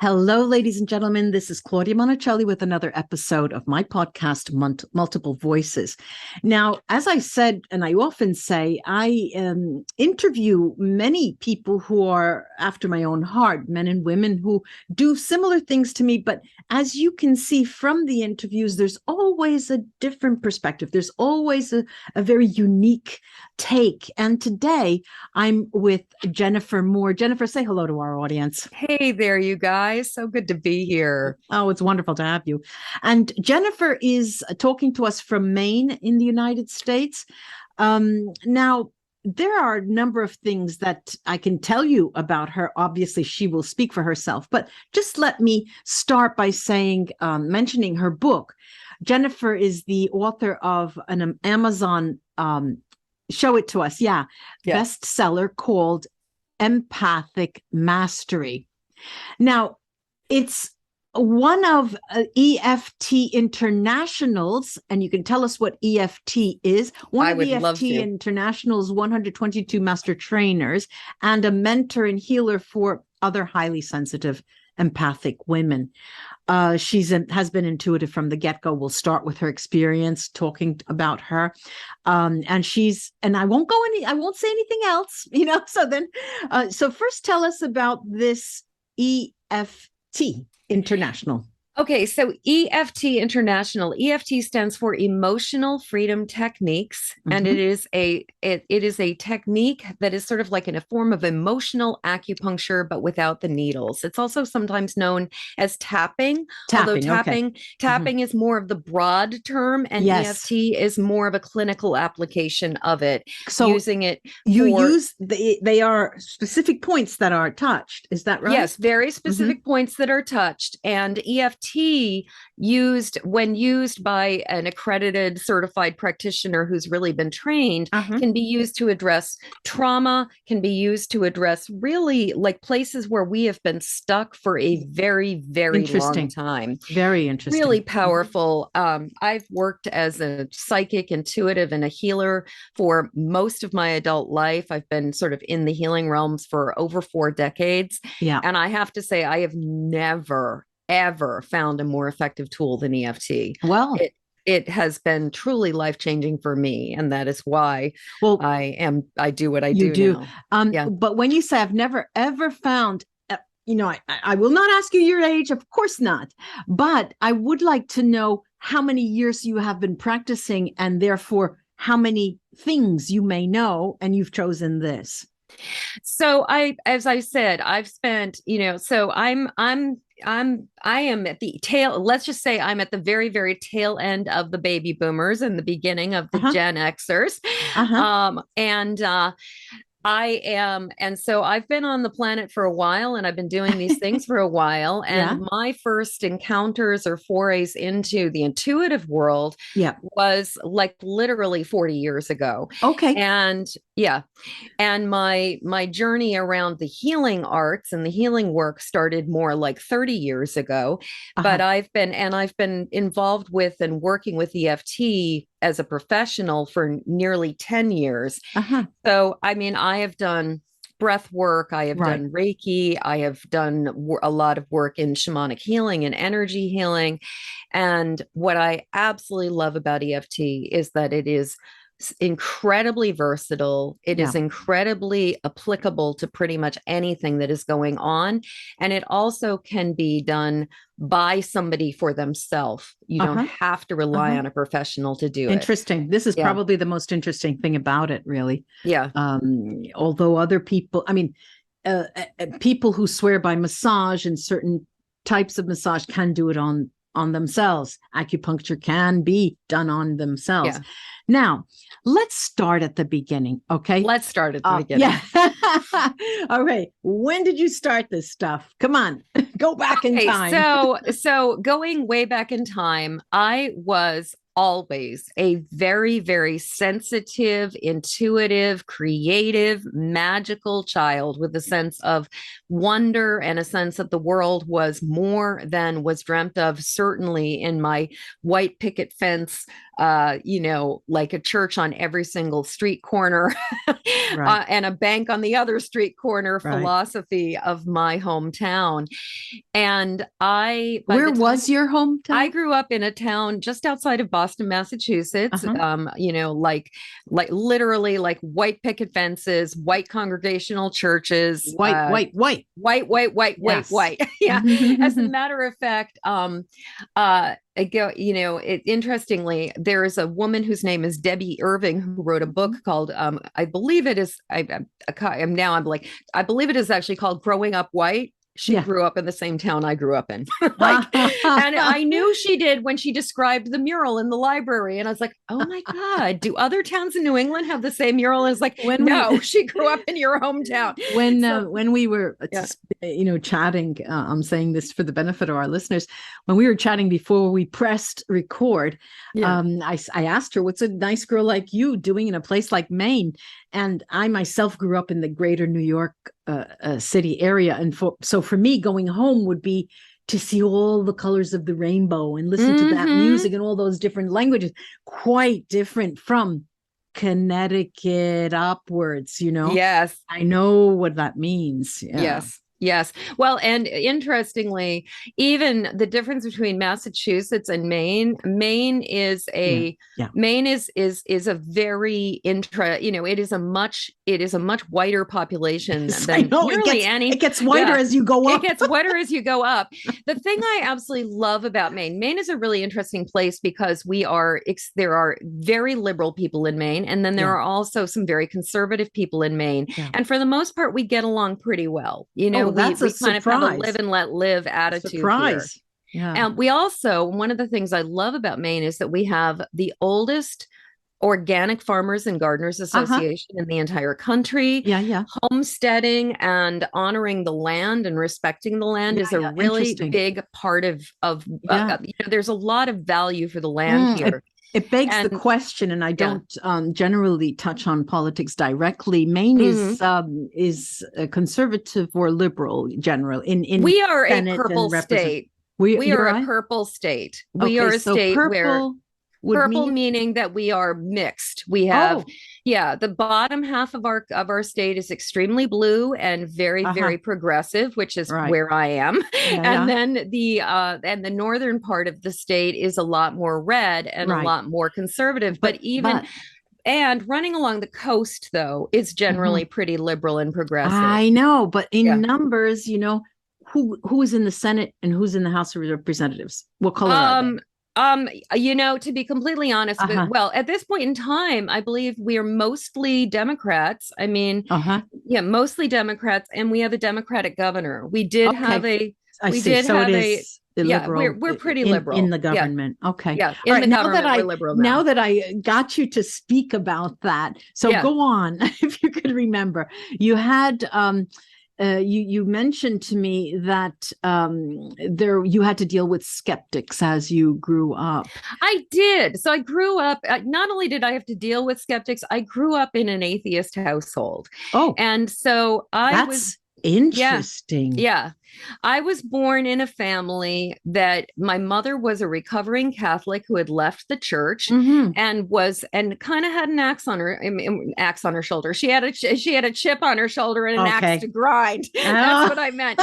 Hello, ladies and gentlemen. This is Claudia Monacelli with another episode of my podcast, Multiple Voices. Now, as I said, and I often say, I interview many people who are after my own heart, men and women who do similar things to me. But as you can see from the interviews, there's always a different perspective. There's always a very unique take. And today I'm with Jennifer Moore. Jennifer, say hello to our audience. Hey there, you guys. So good to be here. Oh, it's wonderful to have you. And Jennifer is talking to us from Maine in the United States. Now, there are a number of things that I can tell you about her. Obviously, she will speak for herself, but just let me start by saying, mentioning her book. Jennifer is the author of an Amazon, show it to us, bestseller called Empathic Mastery. Now, it's one of EFT International's, and you can tell us what EFT is. One of EFT International's 122 master trainers and a mentor and healer for other highly sensitive empathic women. Has been intuitive from the get-go. We'll start with her experience talking about her. And I won't say anything else, so first tell us about this EFT International. Okay, so EFT International. EFT stands for Emotional Freedom Techniques, and it is a technique that is sort of like in a form of emotional acupuncture, but without the needles. It's also sometimes known as tapping. Although tapping is more of the broad term, and EFT is more of a clinical application of it. So they are specific points that are touched. Is that right? Yes, very specific points that are touched, and EFT when used by an accredited certified practitioner who's really been trained, can be used to address trauma, can be used to address really like places where we have been stuck for a very, very long time. Very interesting. Really powerful. I've worked as a psychic, intuitive, and a healer for most of my adult life. I've been sort of in the healing realms for over 4 decades. Yeah. And I have to say, I have never ever found a more effective tool than EFT. Well, it has been truly life-changing for me, and that is why I do what I do now. But when you say I've never ever found, I will not ask you your age, of course not, but I would like to know how many years you have been practicing, and therefore how many things you may know, and you've chosen this. So as I said, I've spent, so I am at the tail. Let's just say I'm at the very, very tail end of the baby boomers and the beginning of the Gen Xers. And so I've been on the planet for a while, and I've been doing these things for a while. And my first encounters or forays into the intuitive world was like literally 40 years ago. Okay. And my journey around the healing arts and the healing work started more like 30 years ago. But I've been involved with and working with EFT as a professional for nearly 10 years. So, I mean, I have done breath work. I have done Reiki. I have done a lot of work in shamanic healing and energy healing. And what I absolutely love about EFT is that it is incredibly versatile. It is incredibly applicable to pretty much anything that is going on. And it also can be done by somebody for themselves. You don't have to rely on a professional to do it. Interesting. This is probably the most interesting thing about it, really. Yeah. Although other people, people who swear by massage and certain types of massage can do it on themselves. Acupuncture can be done on themselves. Now, let's start at the beginning, okay? Let's start at the beginning. All right. When did you start this stuff? Come on, go back in time. So going way back in time, I was always a very, very sensitive, intuitive, creative, magical child with a sense of wonder and a sense that the world was more than was dreamt of, certainly in my white picket fence like a church on every single street corner Right. and a bank on the other street corner Right. philosophy of my hometown. And Where was your hometown? I grew up in a town just outside of Boston, Massachusetts. Literally like white picket fences, white congregational churches, white. Yeah. As a matter of fact, interestingly, there is a woman whose name is Debbie Irving who wrote a book called, I believe it is, I believe it is actually called Growing Up White. She grew up in the same town I grew up in. And I knew she did when she described the mural in the library. And I was like, oh my God, do other towns in New England have the same mural? It's like, she grew up in your hometown. When we were, chatting, I'm saying this for the benefit of our listeners. When we were chatting before we pressed record, I asked her, what's a nice girl like you doing in a place like Maine? And I myself grew up in the greater New York city area. And so for me, going home would be to see all the colors of the rainbow and listen to that music and all those different languages, quite different from Connecticut upwards, Yes. I know what that means. Yeah. Yes. Well, and interestingly, even the difference between Massachusetts and Maine is a very it is a much whiter population than nearly any. It gets whiter as you go up. It gets whiter as you go up. The thing I absolutely love about Maine is a really interesting place because there are very liberal people in Maine, and then there are also some very conservative people in Maine. Yeah. And for the most part, we get along pretty well. That's we kind of have a live and let live attitude here. Yeah. And we also, one of the things I love about Maine is that we have the oldest organic farmers and gardeners association in the entire country. Yeah. Homesteading and honoring the land and respecting the land is a really big part of there's a lot of value for the land here. It begs the question, and I don't generally touch on politics directly. Maine is a conservative or liberal general. We are a purple state. We are a purple state. We are a state where purple meaning that we are mixed. We have the bottom half of our state is extremely blue and very very progressive, which is where I am. Then the northern part of the state is a lot more red and a lot more conservative. And running along the coast, though, is generally pretty liberal and progressive. I know, but in numbers, who is in the Senate and who's in the House of Representatives? What color are they? To be completely honest, at this point in time, I believe we are mostly Democrats. I mean, mostly Democrats, and we have a Democratic governor. We did have we're pretty liberal in the government. Yeah. Okay. Yeah. Now that I got you to speak about that. So go on, if you could remember. You had you mentioned to me that you had to deal with skeptics as you grew up. I did. So I grew up, not only did I have to deal with skeptics, I grew up in an atheist household. Oh. And so That's interesting. Yeah. I was born in a family that my mother was a recovering Catholic who had left the church and kind of had an axe on her shoulder. She had a chip on her shoulder and an axe to grind. That's what I meant.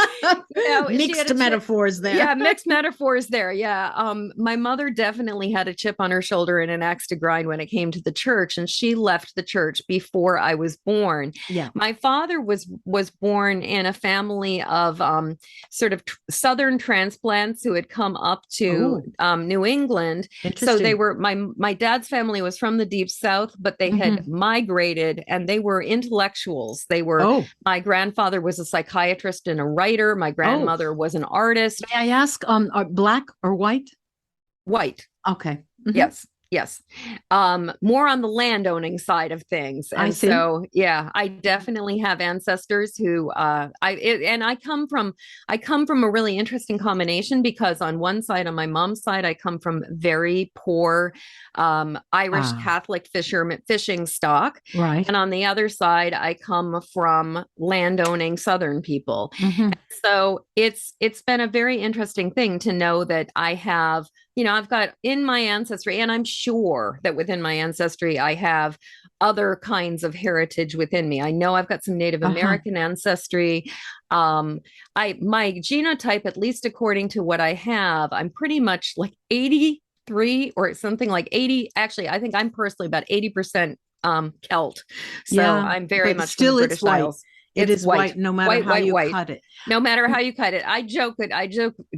Mixed metaphors there. Yeah, mixed metaphors there. Yeah. My mother definitely had a chip on her shoulder and an axe to grind when it came to the church, and she left the church before I was born. Yeah. My father was born in a family of sort of Southern transplants who had come up to New England. So they were, my dad's family was from the Deep South, but they had migrated and they were intellectuals. They were, my grandfather was a psychiatrist and a writer. My grandmother was an artist. May I ask, are black or white? White. Okay. Yes. More on the landowning side of things. And so, I definitely have ancestors who, I come from a really interesting combination, because on one side, on my mom's side, I come from very poor, Irish Catholic fishing stock. Right. And on the other side, I come from landowning Southern people. So it's been a very interesting thing to know that I have I've got in my ancestry, and I'm sure that within my ancestry, I have other kinds of heritage within me. I know I've got some Native American ancestry. My genotype, at least according to what I have, I'm pretty much like 83 or something like 80. Actually, I think I'm personally about 80% Celt. So I'm very much still from the British white. Isles. It is white, no matter how you cut it. No matter how you cut it. I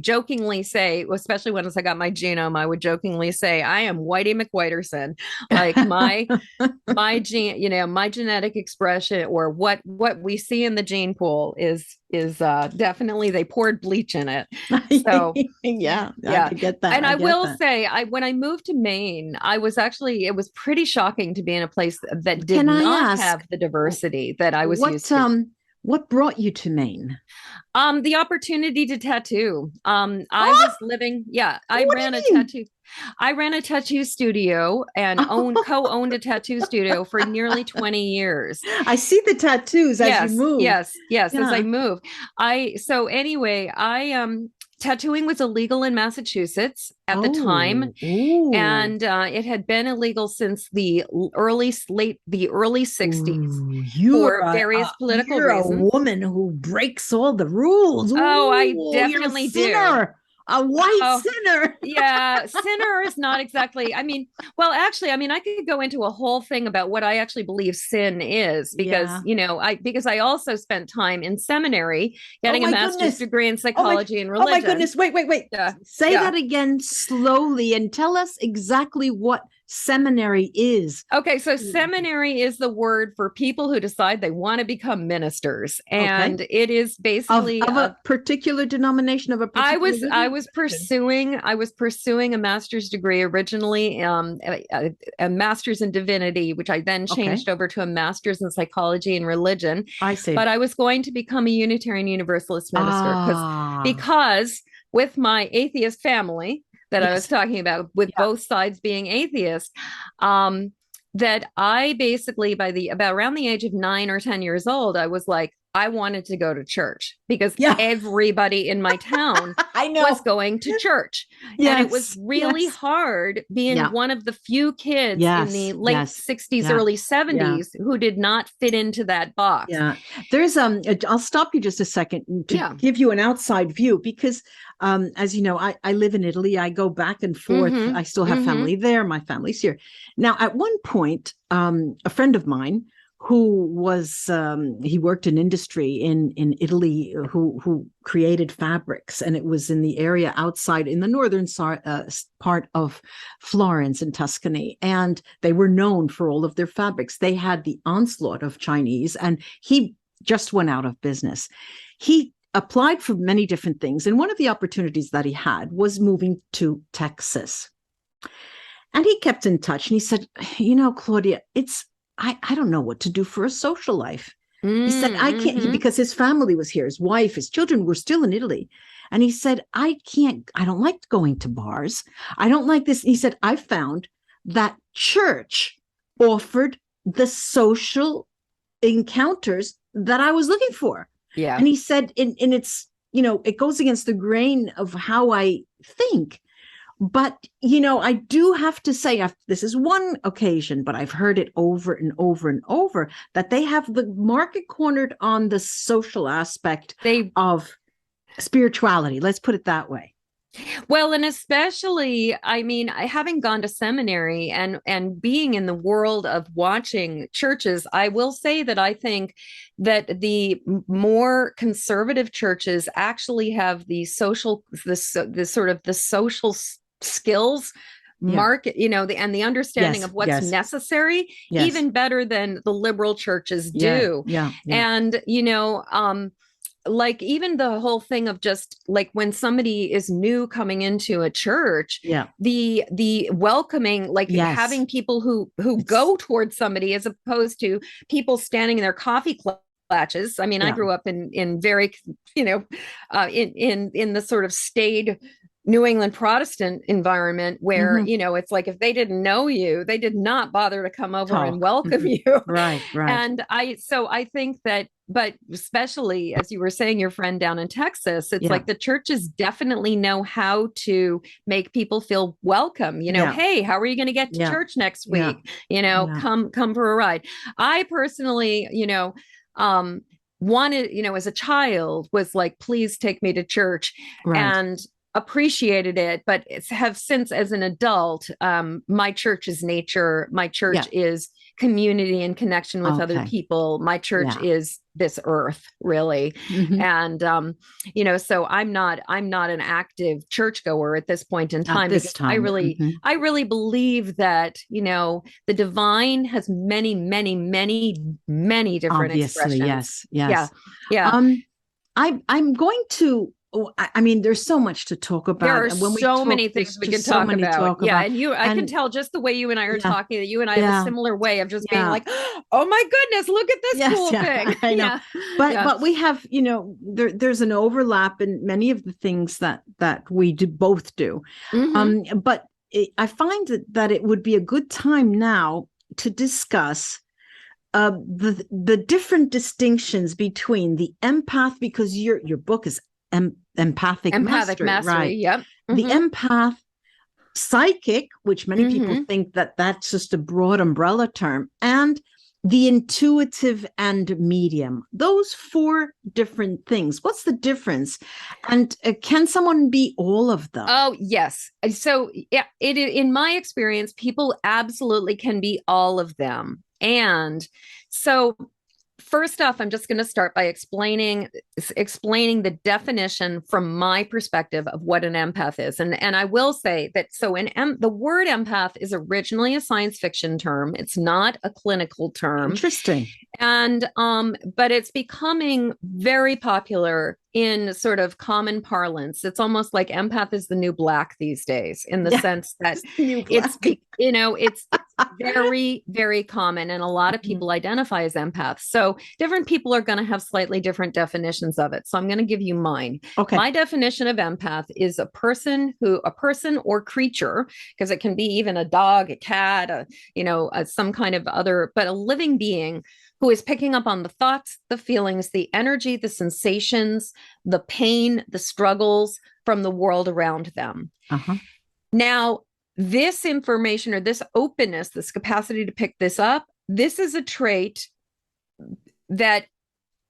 jokingly say, especially once I got my genome, I would jokingly say, I am Whitey McWhiterson. Like my gene, my genetic expression, or what we see in the gene pool is definitely, they poured bleach in it. So yeah, I could get that. And I will say, when I moved to Maine, it was pretty shocking to be in a place that did not have the diversity that I was used to. What brought you to Maine? The opportunity to tattoo. I was living, I ran a tattoo studio and co-owned a tattoo studio for nearly 20 years. I see the tattoos as you move. Yes, as I move. Tattooing was illegal in Massachusetts at the time. And it had been illegal since the early 60s for various political reasons. You're a woman who breaks all the rules. I definitely do. A white sinner. Yeah, sinner is not exactly. I could go into a whole thing about what I actually believe sin is, because because I also spent time in seminary getting a master's degree in psychology and religion. Oh my goodness! Wait! Say that again slowly and tell us exactly what seminary is. Okay, so seminary is the word for people who decide they want to become ministers, and it is basically of a particular denomination of a particular. I was pursuing a master's degree originally, a master's in divinity, which I then changed over to a master's in psychology and religion. I see. But I was going to become a Unitarian Universalist minister because with my atheist family that I was talking about, with both sides being atheist, that I basically about around the age of 9 or 10 years old, I was like, I wanted to go to church because everybody in my town was going to church. And it was really hard being one of the few kids in the late 60s, early 70s who did not fit into that box. Yeah. There's I'll stop you just a second to give you an outside view, because as you know, I live in Italy. I go back and forth. I still have family there. My family's here. Now, at one point, a friend of mine who was he worked in industry in Italy, who created fabrics, and it was in the area outside in the northern part of Florence and Tuscany, and they were known for all of their fabrics. They had the onslaught of Chinese, and he just went out of business. He applied for many different things, and one of the opportunities that he had was moving to Texas. And he kept in touch, and he said, Claudia, I don't know what to do for a social life. He said, I can't, because his family was here, his wife, his children were still in Italy. And he said, I don't like going to bars. I don't like this. He said, I found that church offered the social encounters that I was looking for. Yeah. And he said, and it's, it goes against the grain of how I think. But, I do have to say, this is one occasion, but I've heard it over and over and over, that they have the market cornered on the social aspect of spirituality. Let's put it that way. Well, and especially, having gone to seminary and being in the world of watching churches, I will say that I think that the more conservative churches actually have the social skills market, and the understanding of what's necessary, even better than the liberal churches do. And, like even the whole thing of just like when somebody is new coming into a church, the welcoming, like having people who go towards somebody as opposed to people standing in their coffee clutches. I grew up in very, in the sort of staid New England Protestant environment where, Mhm. it's like if they didn't know you, they did not bother to come over and Talk. welcome Mhm. you. Right, right. And I think that, but especially as you were saying, your friend down in Texas, it's Yeah, like the churches definitely know how to make people feel welcome. yeah, Hey, how are you going to get to yeah, church next yeah, week? yeah. Come for a ride. I personally, um, wanted, as a child was like, please take me to church. Right. And appreciated it, but have since, as an adult, my church is nature. My church Yeah. is community and connection with other Okay. people. My church Yeah. is this earth, really. Hmm. And so I'm not an active churchgoer at this point in At time, this because I time. really Hmm. I really believe that, the divine has many, many, many, many different Obviously, expressions. yes, Yeah. yes. Yeah. Um, I'm going to. Oh, I mean, there's so much to talk There about, are and when we so talk, many there's things we can just so talk many about. talk Yeah. about. And I can And tell just the way you and I are yeah, talking that you and I have a yeah, similar way of just being yeah. like, oh my goodness, look at this Yes, cool yeah, thing. I know. Yeah. But Yeah. we have, there's an overlap in many of the things that we do both do. Hmm. But I find that it would be a good time now to discuss the different distinctions between the empath, because your book is empathic Empathic mastery, mastery. right? Yep. The Hmm. empath, psychic, which many people Hmm. think that that's just a broad umbrella term, and the intuitive and medium. Those four different things. What's the difference? And can someone be all of them? Oh, yes. So, yeah, in my experience, people absolutely can be all of them. And so, first off, I'm just going to start by explaining the definition from my perspective of what an empath is. And I will say that, so the word empath is originally a science fiction term. It's not a clinical term. Interesting. And but it's becoming very popular in sort of common parlance. It's almost like empath is the new black these days, in the Yeah, sense that new black. it's very, very common, and a lot of people identify as empaths. So different people are going to have slightly different definitions of it. So I'm going to give you mine. Okay. My definition of empath is a person or creature, because it can be even a dog, a cat, some kind of other, but a living being who is picking up on the thoughts, the feelings, the energy, the sensations, the pain, the struggles from the world around them. Uh-huh. Now, this information, or this openness, this capacity to pick this up, this is a trait that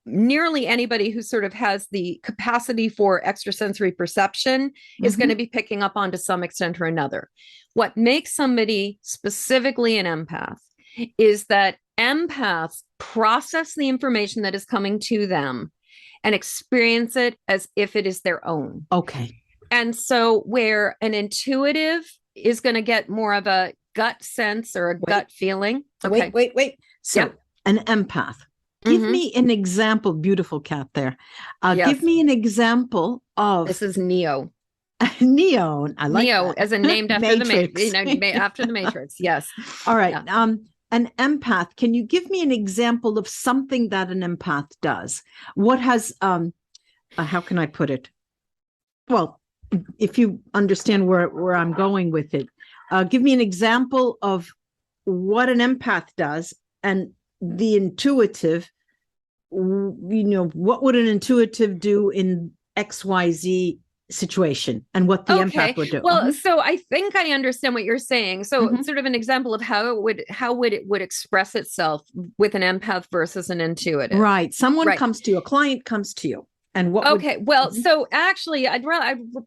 nearly anybody who sort of has the capacity for extrasensory perception is going to be picking up on to some extent or another. What makes somebody specifically an empath is that empaths process the information that is coming to them and experience it as if it is their own. Okay. And so, where an intuitive is going to get more of a gut sense or a gut feeling. Okay. Wait. So, yeah. An empath. Give me an example. Beautiful cat there. Yes. Give me an example of. This is Neo. Neo. I like Neo, that. as in named after Matrix. After the Matrix. Yes. All right. Yeah. An empath. Can you give me an example of something that an empath does? What has how can I put it? Well, if you understand where I'm going with it, give me an example of what an empath does, and the intuitive. What would an intuitive do in XYZ situation, and what the empath would do? Well, so I think I understand what you're saying. So sort of an example of how it would express itself with an empath versus an intuitive. Right. Someone comes to you, a client comes to you. And what so actually I'd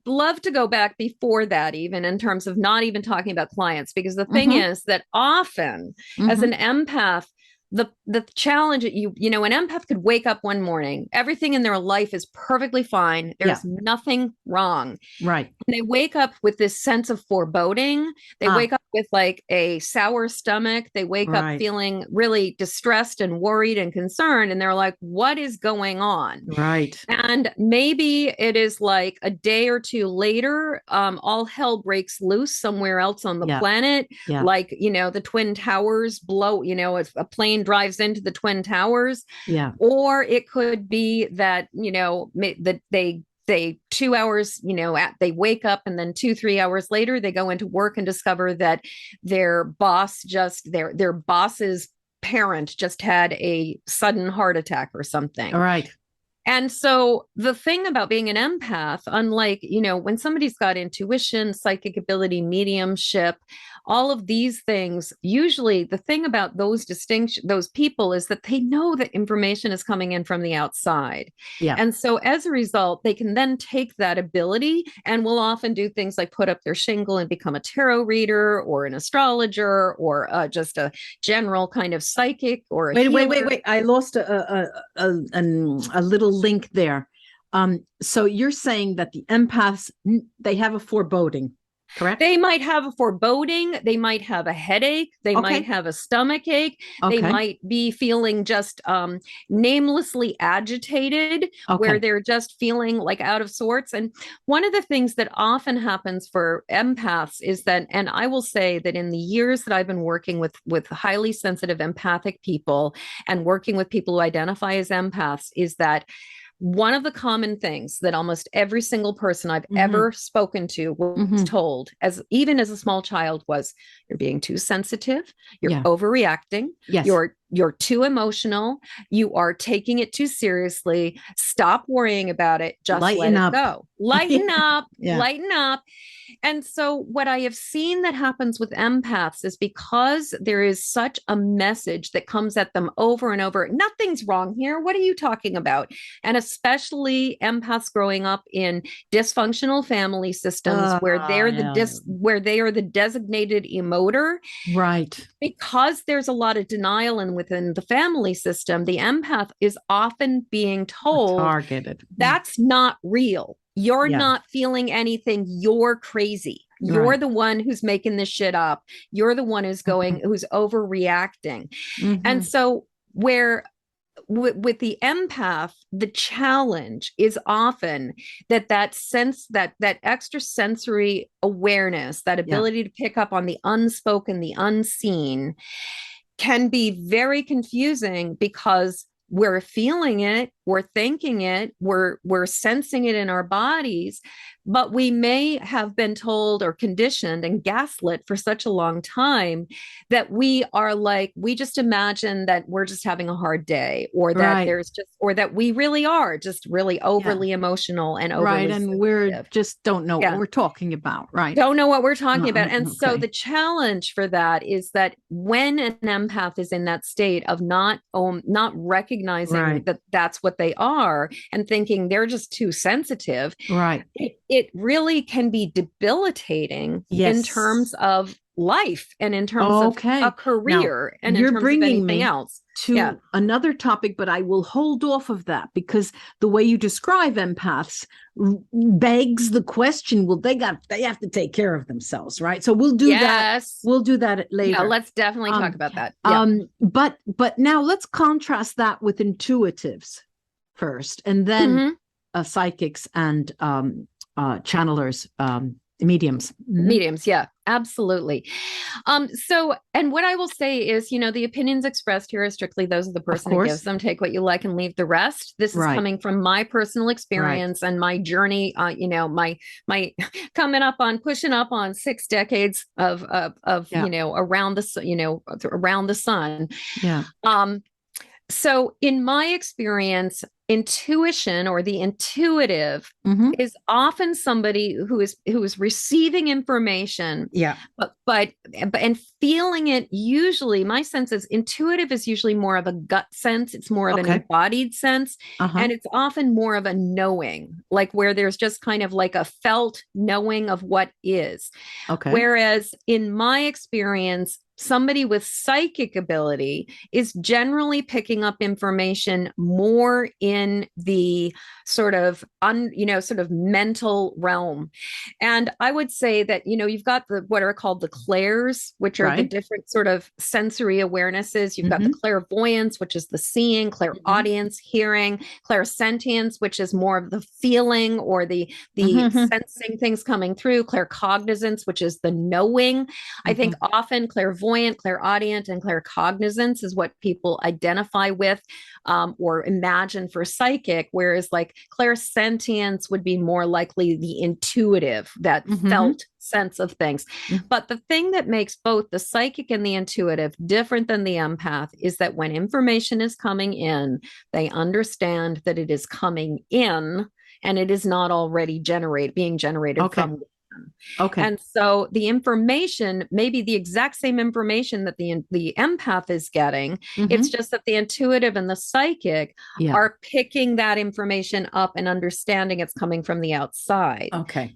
love to go back before that, even in terms of not even talking about clients, because the thing is that often as an empath, the challenge, an empath could wake up one morning, everything in their life is perfectly fine, there's nothing wrong, right? And they wake up with this sense of foreboding. They wake up with like a sour stomach. They wake up feeling really distressed and worried and concerned, and they're like, what is going on? Right. And maybe it is like a day or two later, all hell breaks loose somewhere else on the planet. Like, the Twin Towers blow, a plane drives into the Twin Towers. Yeah. Or it could be that, that they they 2 hours, they wake up, and then 2, 3 hours later, they go into work and discover that their boss's parent just had a sudden heart attack or something. All right. And so the thing about being an empath, unlike, when somebody's got intuition, psychic ability, mediumship, all of these things, usually the thing about those people is that they know that information is coming in from the outside. Yeah. And so as a result, they can then take that ability and will often do things like put up their shingle and become a tarot reader or an astrologer or just a general kind of psychic or a wait. I lost a little link there. So you're saying that the empaths, they have a foreboding, correct? They might have a foreboding. They might have a headache. They might have a stomach ache. They might be feeling just namelessly agitated, where they're just feeling like out of sorts. And one of the things that often happens for empaths is that, and I will say that in the years that I've been working with highly sensitive empathic people and working with people who identify as empaths, is that one of the common things that almost every single person I've ever spoken to was told, even as a small child, was you're being too sensitive, you're overreacting, you're too emotional, you are taking it too seriously, stop worrying about it, just let it go. Lighten up, lighten up. And so what I have seen that happens with empaths is because there is such a message that comes at them over and over. Nothing's wrong here. What are you talking about? And especially empaths growing up in dysfunctional family systems where they are the designated emoter. Right. Because there's a lot of denial within the family system, the empath is often being told targeted. That's not real. You're not feeling anything. You're crazy. You're the one who's making this shit up. You're the one who's who's overreacting. And so with the empath, the challenge is often that sense, that extrasensory awareness, that ability to pick up on the unspoken, the unseen, can be very confusing because we're feeling it, we're thinking it, we're sensing it in our bodies, but we may have been told or conditioned and gaslit for such a long time that we just imagine that we're just having a hard day, or that that we really are just really overly emotional and overly and sensitive. we're just don't know what we're talking about, right? Don't know what we're talking about. And so the challenge for that is that when an empath is in that state of not recognizing that that's what they are and thinking they're just too sensitive, it really can be debilitating in terms of life and in terms of a career and in terms of anything else. To another topic, but I will hold off of that because the way you describe empaths begs the question, well, they have to take care of themselves, right? So we'll do that. We'll do that later. Yeah, let's definitely talk about that. But now let's contrast that with intuitives first, and then psychics and channelers, mediums. Mediums, yeah, absolutely. So, and what I will say is, the opinions expressed here are strictly those of the person who gives them. Take what you like and leave the rest. This is coming from my personal experience and my journey. My pushing up on 6 decades of around the sun. Yeah. So in my experience, intuition or the intuitive is often somebody who is receiving information, but feeling it. Usually, my sense is intuitive is usually more of a gut sense. It's more of an embodied sense, and it's often more of a knowing, like where there's just kind of like a felt knowing of what is. Whereas in my experience, somebody with psychic ability is generally picking up information more in the sort of mental realm. And I would say that, you've got what are called the clairs, which are the different sort of sensory awarenesses. You've got the clairvoyance, which is the seeing, clairaudience, hearing, clairsentience, which is more of the feeling or the sensing things coming through, claircognizance, which is the knowing. I think often clairvoyance clairvoyant, clairaudient, and claircognizance is what people identify with or imagine for psychic, whereas like clairsentience would be more likely the intuitive, that felt sense of things. But the thing that makes both the psychic and the intuitive different than the empath is that when information is coming in, they understand that it is coming in and it is not already being generated from within. Okay. And so the information may be the exact same information that the empath is getting. It's just that the intuitive and the psychic are picking that information up and understanding it's coming from the outside. Okay.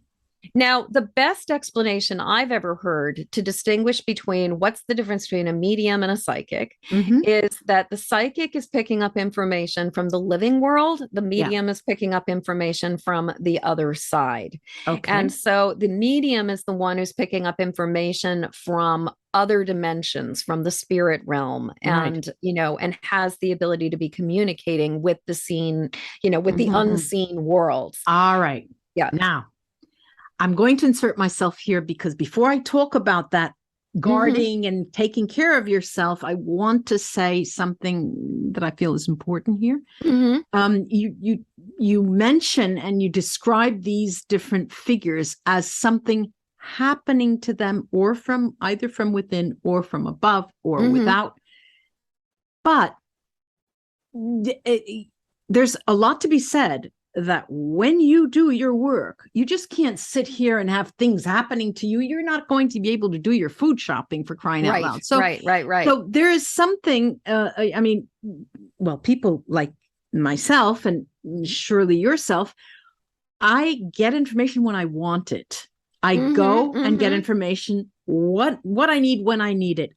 Now, the best explanation I've ever heard to distinguish between what's the difference between a medium and a psychic is that the psychic is picking up information from the living world. The medium is picking up information from the other side. Okay. And so the medium is the one who's picking up information from other dimensions, from the spirit realm, and, and has the ability to be communicating with the seen, with the unseen world. All right. Yeah. Now, I'm going to insert myself here because before I talk about that guarding and taking care of yourself, I want to say something that I feel is important here. You mention and you describe these different figures as something happening to them, or from either from within or from above or without. But there's a lot to be said that when you do your work, you just can't sit here and have things happening to you. You're not going to be able to do your food shopping, for crying out loud. So, right. So there is something, I mean, well, people like myself and surely yourself, I get information when I want it. I go and get information, what I need when I need it.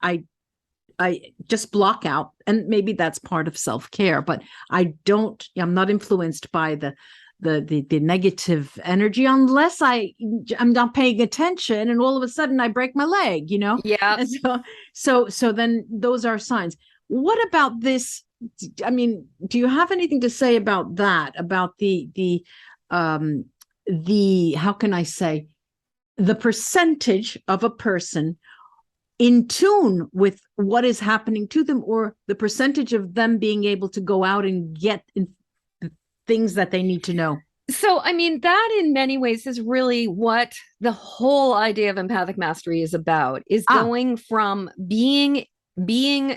I just block out, and maybe that's part of self-care, but I'm not influenced by the negative energy unless I'm not paying attention and all of a sudden I break my leg, Yeah. And so then those are signs. What about this? I mean, do you have anything to say about that, about the how can I say, the percentage of a person in tune with what is happening to them, or the percentage of them being able to go out and get things that they need to know? So, I mean, that in many ways is really what the whole idea of empathic mastery is about, is going from being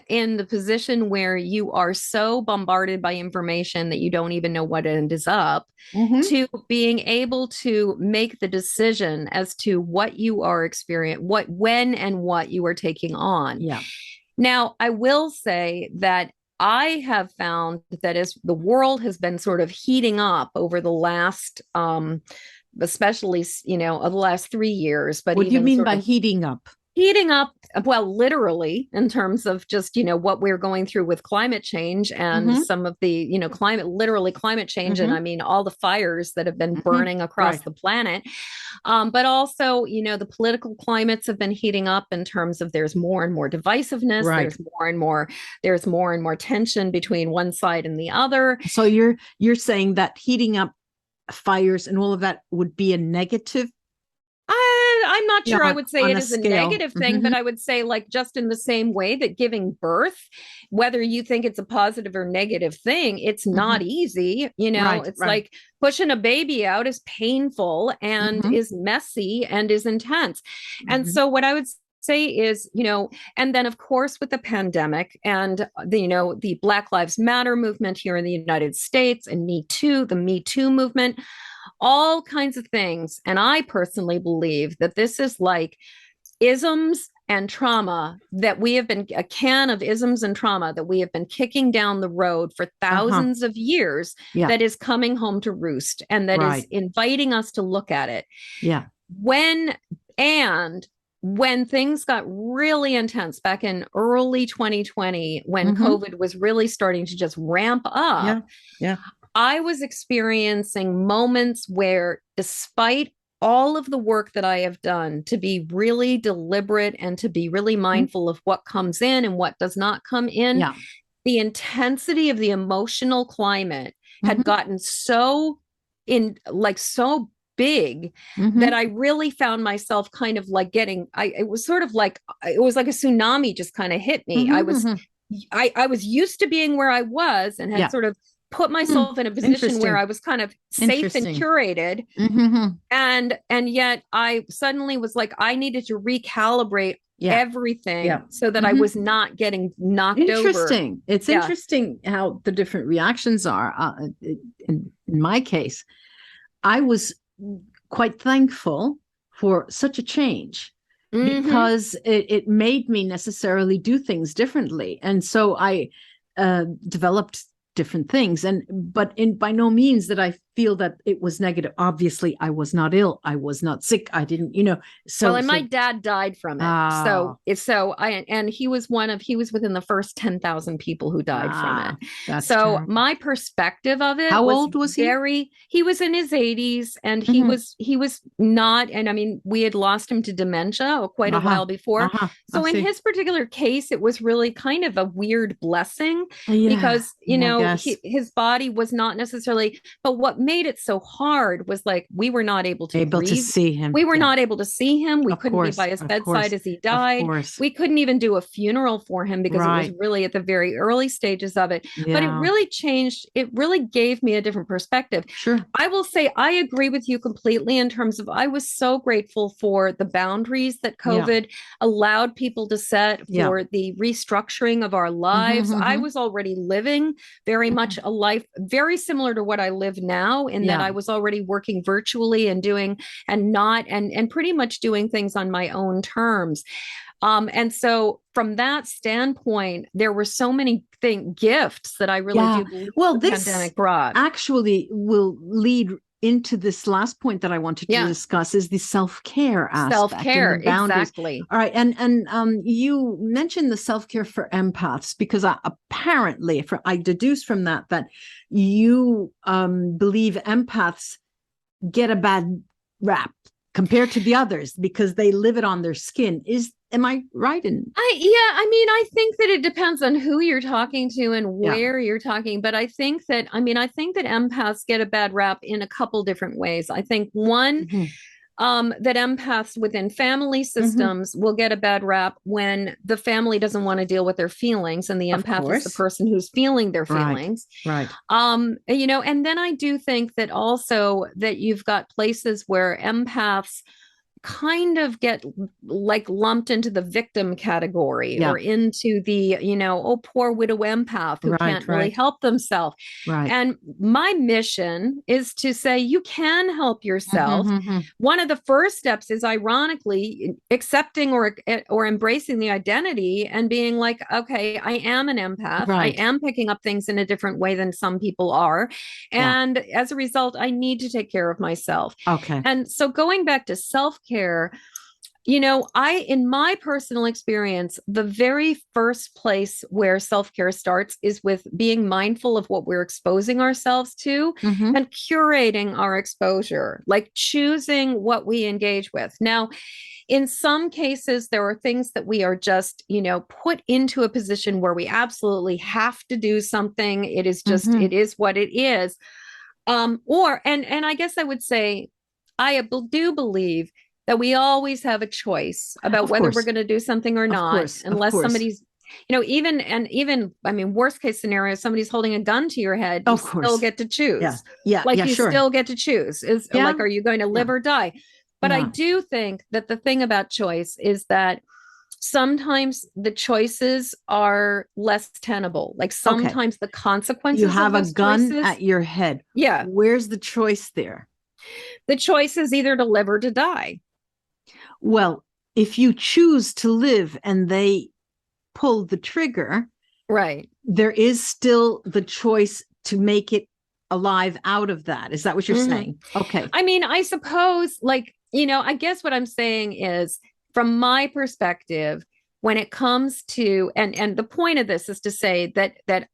in the position where you are so bombarded by information that you don't even know what end is up, to being able to make the decision as to what you are experiencing, when and what you are taking on. Yeah. Now, I will say that I have found that as the world has been sort of heating up over the last, especially, of the last 3 years. But what do you mean by heating up? Heating up, well, literally, in terms of just, what we're going through with climate change and some of the, climate change. And I mean, all the fires that have been burning across the planet. But also, the political climates have been heating up in terms of there's more and more divisiveness. There's more and more tension between one side and the other. So you're saying that heating up fires and all of that would be a negative? I'm not sure I would say it is a negative thing, but I would say, like, just in the same way that giving birth, whether you think it's a positive or negative thing, it's not easy. It's like pushing a baby out is painful and is messy and is intense. And so what I would say is, and then of course with the pandemic and the Black Lives Matter movement here in the United States, and the Me Too movement, all kinds of things. And I personally believe that this is like isms and trauma that we have been, a can of isms and trauma that we have been kicking down the road for thousands of years, that is coming home to roost, and that is inviting us to look at it. Yeah. When things got really intense back in early 2020, when COVID was really starting to just ramp up, I was experiencing moments where, despite all of the work that I have done to be really deliberate and to be really mindful of what comes in and what does not come in, the intensity of the emotional climate had gotten so big that I really found myself kind of like it was sort of like, it was like a tsunami just kind of hit me. I was used to being where I was and had sort of put myself in a position where I was kind of safe and curated. And yet I suddenly was like, I needed to recalibrate everything so that I was not getting knocked over. It's interesting how the different reactions are. In my case, I was quite thankful for such a change because it made me necessarily do things differently. And so I developed different things, but by no means that I feel that it was negative. Obviously, I was not ill, I was not sick, I didn't, my dad died from it. He was within the first 10,000 people who died from it. So terrible. My perspective of it. How old was he? He was in his 80s, and he was not, and I mean, we had lost him to dementia quite a while before. So in his particular case, it was really kind of a weird blessing because, his body was not necessarily, but what made it so hard was like, we were not able to see him. We were not able to see him. We couldn't be by his bedside as he died. We couldn't even do a funeral for him because it was really at the very early stages of it. But it really changed. It really gave me a different perspective. Sure. I will say I agree with you completely in terms of, I was so grateful for the boundaries that COVID allowed people to set for the restructuring of our lives. I was already living very much a life very similar to what I live now, in that I was already working virtually and doing and pretty much doing things on my own terms. And so from that standpoint, there were so many gifts that I really do believe the pandemic brought. Actually will lead into this last point that I wanted to discuss, is the self-care aspect. Self-care, exactly. All right. And you mentioned the self-care for empaths, because apparently I deduce from that you believe empaths get a bad rap compared to the others because they live it on their skin. Am I right? I think that it depends on who you're talking to and where you're talking. But I think that empaths get a bad rap in a couple different ways. I think one, that empaths within family systems will get a bad rap when the family doesn't want to deal with their feelings, and the empath is the person who's feeling their feelings. Right. And then I do think that also that you've got places where empaths kind of get like lumped into the victim category or into the, poor widow empath who can't really help themselves. Right. And my mission is to say, you can help yourself. One of the first steps is, ironically, accepting or embracing the identity and being like, okay, I am an empath. I am picking up things in a different way than some people are. And as a result, I need to take care of myself. Okay. And so going back to self-care, in my personal experience, the very first place where self-care starts is with being mindful of what we're exposing ourselves to and curating our exposure, like choosing what we engage with. Now, in some cases, there are things that we are just, put into a position where we absolutely have to do something. It is just, it is what it is. And I guess I would say, I do believe that we always have a choice about whether we're going to do something or not, unless somebody's, worst case scenario, somebody's holding a gun to your head, you still get to choose. Still get to choose. Like, are you going to live or die? But I do think that the thing about choice is that sometimes the choices are less tenable. Like sometimes the consequences. You have of a gun choices, at your head. Yeah. Where's the choice there? The choice is either to live or to die. Well, if you choose to live and they pull the trigger, there is still the choice to make it alive out of that. Is that what you're saying? Okay. I mean, I suppose, I guess what I'm saying is, from my perspective, when it comes to, and the point of this is to say that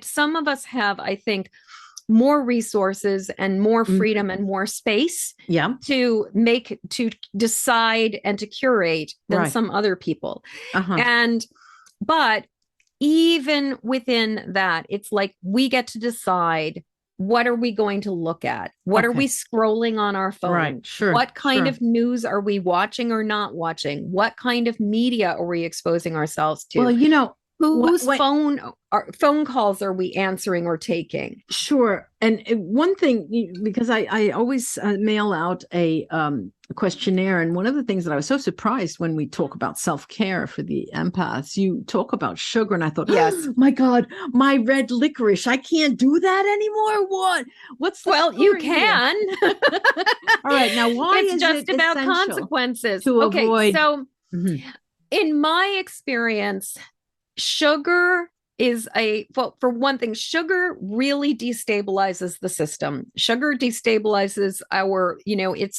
some of us have, I think, more resources and more freedom and more space to decide and to curate than some other people. But even within that, it's like we get to decide what are we going to look at? What are we scrolling on our phone? Right. Sure. What kind of news are we watching or not watching? What kind of media are we exposing ourselves to? Well, you know, whose phone calls are we answering or taking? Sure. And one thing, because I always mail out a questionnaire, and one of the things that I was so surprised when we talk about self-care for the empaths, you talk about sugar, and I thought, yes, oh, my God, my red licorice, I can't do that anymore. What's the well, you can. All right, now why it's is just it about consequences to avoid? So in my experience, sugar is for one thing, sugar really destabilizes the system. Sugar destabilizes our, it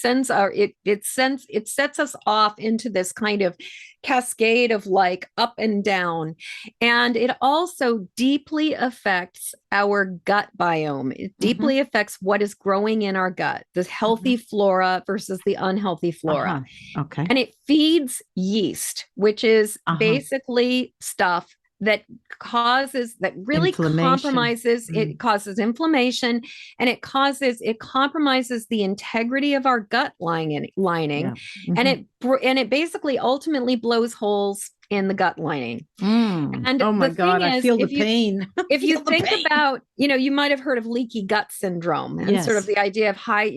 sets us off into this kind of cascade of like up and down. And it also deeply affects our gut biome. It deeply affects what is growing in our gut, the healthy flora versus the unhealthy flora. Okay. And it feeds yeast, which is basically stuff that really compromises, it causes inflammation, and it compromises the integrity of our gut lining. And it basically ultimately blows holes in the gut lining. And oh my God, I feel the pain. If you think about, you might have heard of leaky gut syndrome, and sort of the idea of high,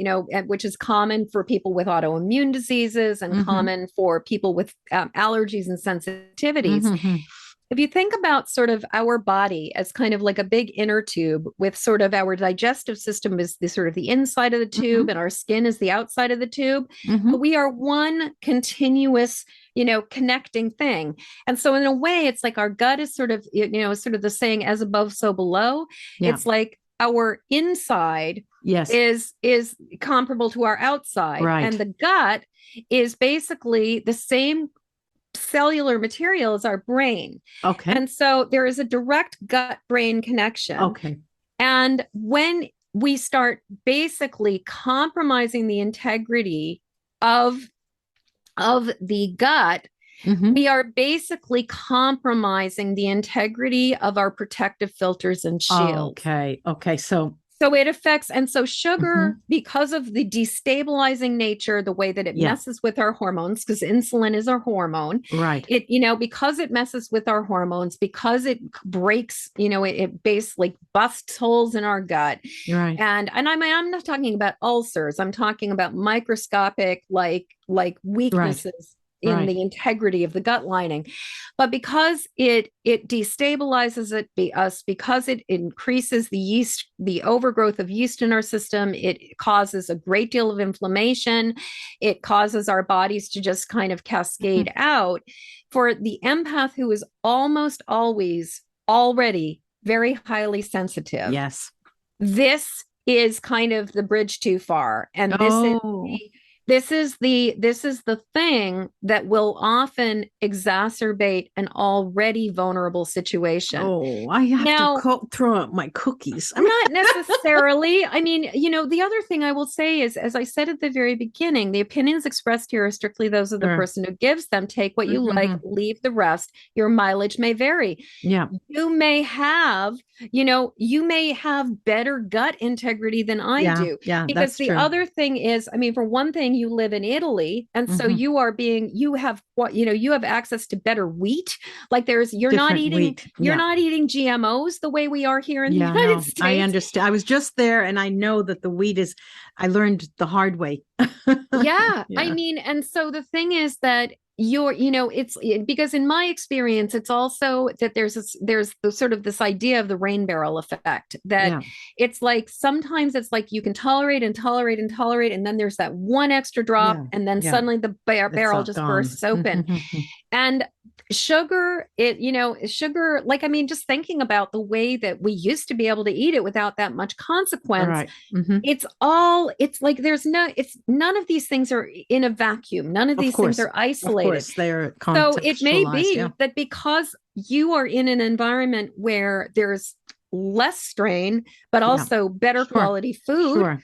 which is common for people with autoimmune diseases and common for people with allergies and sensitivities. If you think about sort of our body as kind of like a big inner tube, with sort of our digestive system is the sort of the inside of the tube, and our skin is the outside of the tube, but we are one continuous, connecting thing. And so in a way, it's like our gut is sort of, sort of the saying, as above, so below. It's like our inside is comparable to our outside. And the gut is basically the same cellular material as our brain. And so there is a direct gut-brain connection. And when we start basically compromising the integrity of the gut, we are basically compromising the integrity of our protective filters and shields. So it affects, and so sugar, because of the destabilizing nature, the way that it messes with our hormones, because insulin is our hormone, it, because it messes with our hormones, because it breaks, it basically busts holes in our gut. And I'm not talking about ulcers. I'm talking about microscopic, like weaknesses in the integrity of the gut lining. But because it destabilizes us, because it increases the overgrowth of yeast in our system, it causes a great deal of inflammation. It causes our bodies to just kind of cascade out. For the empath, who is almost always already very highly sensitive, this is kind of the bridge too far. And this is the thing that will often exacerbate an already vulnerable situation. Oh, I have to throw out my cookies. Not necessarily. I mean, the other thing I will say is, as I said at the very beginning, the opinions expressed here are strictly those of the person who gives them. Take what you like, leave the rest. Your mileage may vary. You may have better gut integrity than I do. Because the other thing is, I mean, for one thing, you live in Italy, and so you have access to better wheat. Like you're not eating GMOs the way we are here in the United States. I understand. I was just there, and I know that the wheat is, I learned the hard way. I mean, and so the thing is that it's because in my experience, it's also that there's the sort of this idea of the rain barrel effect, that it's like, sometimes it's like you can tolerate and tolerate and tolerate, and then there's that one extra drop, and then suddenly the barrel just bursts open. And sugar, like, I mean, just thinking about the way that we used to be able to eat it without that much consequence, it's like none of these things are in a vacuum. None of these things are isolated. Of course, they're so it may be that because you are in an environment where there's less strain, but also better quality food,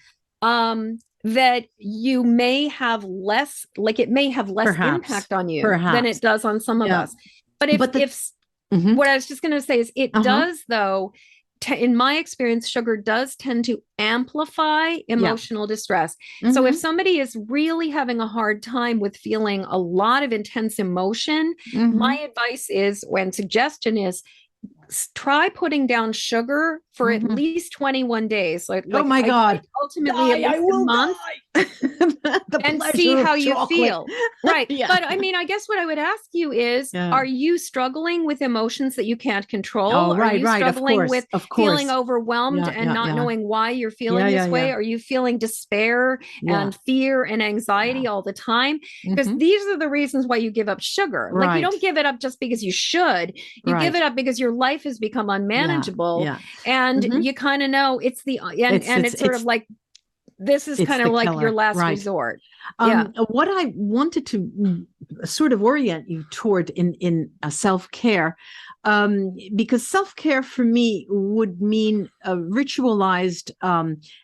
that you may have less, like it may have less impact on you than it does on some of us. But what I was just going to say is, it does, though, in my experience, sugar does tend to amplify emotional distress. So if somebody is really having a hard time with feeling a lot of intense emotion, my advice is, when suggestion is, try putting down sugar for at least 21 days. Oh my God. Ultimately, at least a month. And see how you feel. Right. But I mean, I guess what I would ask you is, are you struggling with emotions that you can't control? Oh, right, are you right. struggling Of course, with feeling overwhelmed and not knowing why you're feeling this way? Are you feeling despair and fear and anxiety all the time? Because these are the reasons why you give up sugar. Like, you don't give it up just because you should. You give it up because your life has become unmanageable. And you kind of know it's sort of like, this is kind of like your last resort. What I wanted to sort of orient you toward in self-care, because self-care for me would mean ritualized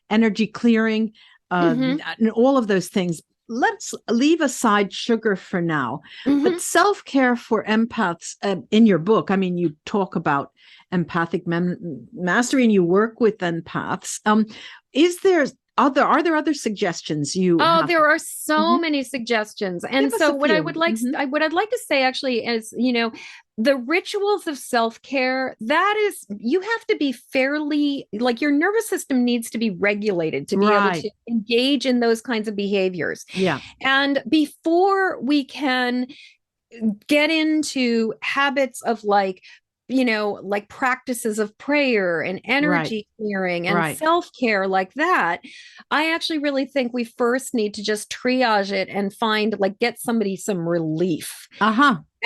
energy clearing, and all of those things. Let's leave aside sugar for now, but self-care for empaths, in your book, I mean, you talk about empathic mastery and you work with empaths. Are there other suggestions you have? There are so many suggestions. And so what I would like, what I'd like to say actually is, the rituals of self-care, that is, you have to be fairly, like, your nervous system needs to be regulated to be able to engage in those kinds of behaviors. Yeah. And before we can get into habits of like practices of prayer and energy clearing and self-care like that, I actually really think we first need to just triage it and find, like, get somebody some relief.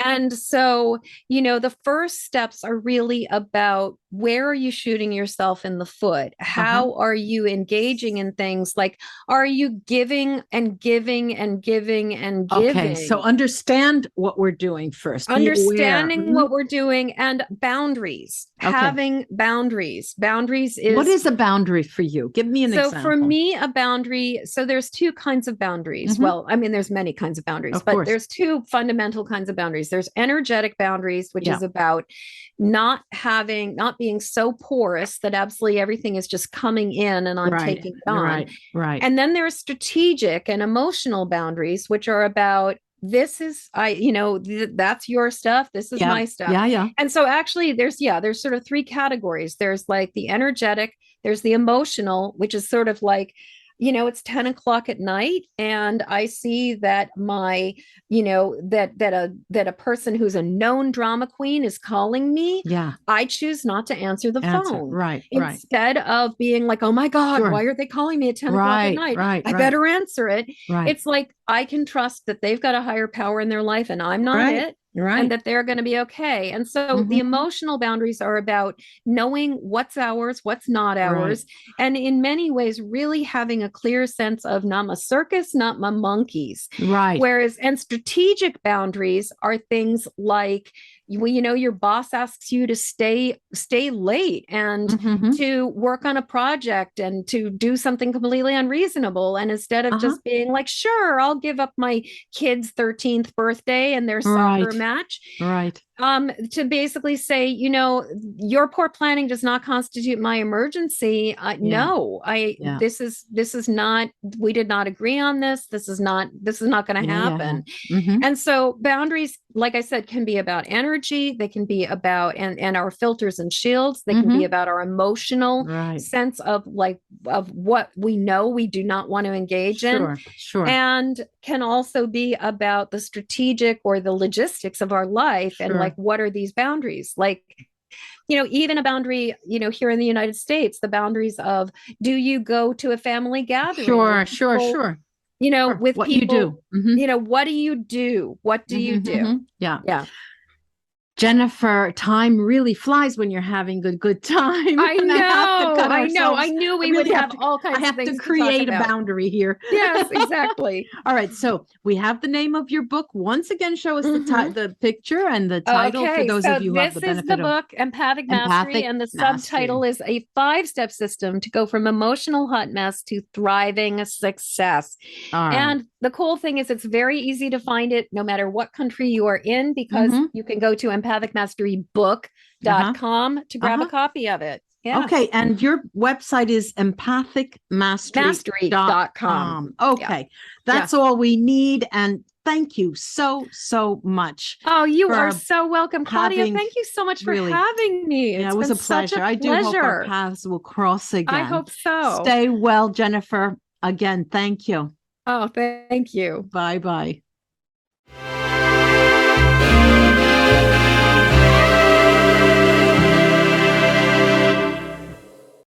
And so, the first steps are really about, where are you shooting yourself in the foot? How are you engaging in things? Like, are you giving and giving and giving and giving? Okay, so understand what we're doing first. Understanding what we're doing, and boundaries. Having boundaries. Boundaries is... What is a boundary for you? Give me an example. So for me, a boundary, so there's two kinds of boundaries. Well, I mean, there's many kinds of boundaries, but there's two fundamental kinds of boundaries. There's energetic boundaries, which is about not being so porous that absolutely everything is just coming in and I'm taking it on. Right. And then there's strategic and emotional boundaries, which are about, this is, that's your stuff. This is my stuff. And so actually there's sort of three categories. There's like the energetic, there's the emotional, which is sort of like, it's 10 o'clock at night and I see that my, that a person who's a known drama queen is calling me. I choose not to answer the phone. Instead of being like, oh my God, why are they calling me at 10 o'clock at night? I better answer it. It's like, I can trust that they've got a higher power in their life and I'm not it. And that they're going to be okay. And so the emotional boundaries are about knowing what's ours, what's not ours. And in many ways, really having a clear sense of, not my circus, not my monkeys. Whereas, and strategic boundaries are things like, your boss asks you to stay late and to work on a project and to do something completely unreasonable. And instead of just being like, sure, I'll give up my kid's 13th birthday and their soccer match. To basically say, your poor planning does not constitute my emergency. No, this is not, we did not agree on this. This is not going to happen. And so boundaries, like I said, can be about energy. They can be about, and our filters and shields. They can be about our emotional sense of what we know we do not want to engage in. And can also be about the strategic or the logistics of our life. And like, what are these boundaries? Like, even a boundary, here in the United States, the boundaries of, do you go to a family gathering? Sure. With what people, you do. What do you do? What do you do? Yeah. Jennifer, time really flies when you're having a good time. I know. I knew we would have all kinds of things. I have to create a boundary here. Yes, exactly. All right. So we have the name of your book. Once again, show us the picture and the title for those of you who have the benefit of... This is the book, Empathic Mastery, and the subtitle is A 5-Step System to Go from Emotional Hot Mess to Thriving Success. And the cool thing is, it's very easy to find it no matter what country you are in, because you can go to empathicmasterybook.com to grab a copy of it. Yeah. Okay. And your website is empathicmastery.com. Okay. Yeah. That's all we need. And thank you so, so much. Oh, you are so welcome, Claudia. Thank you so much for having me. Yeah, it was a pleasure. I do hope our paths will cross again. I hope so. Stay well, Jennifer. Again, thank you. Oh, thank you. Bye-bye.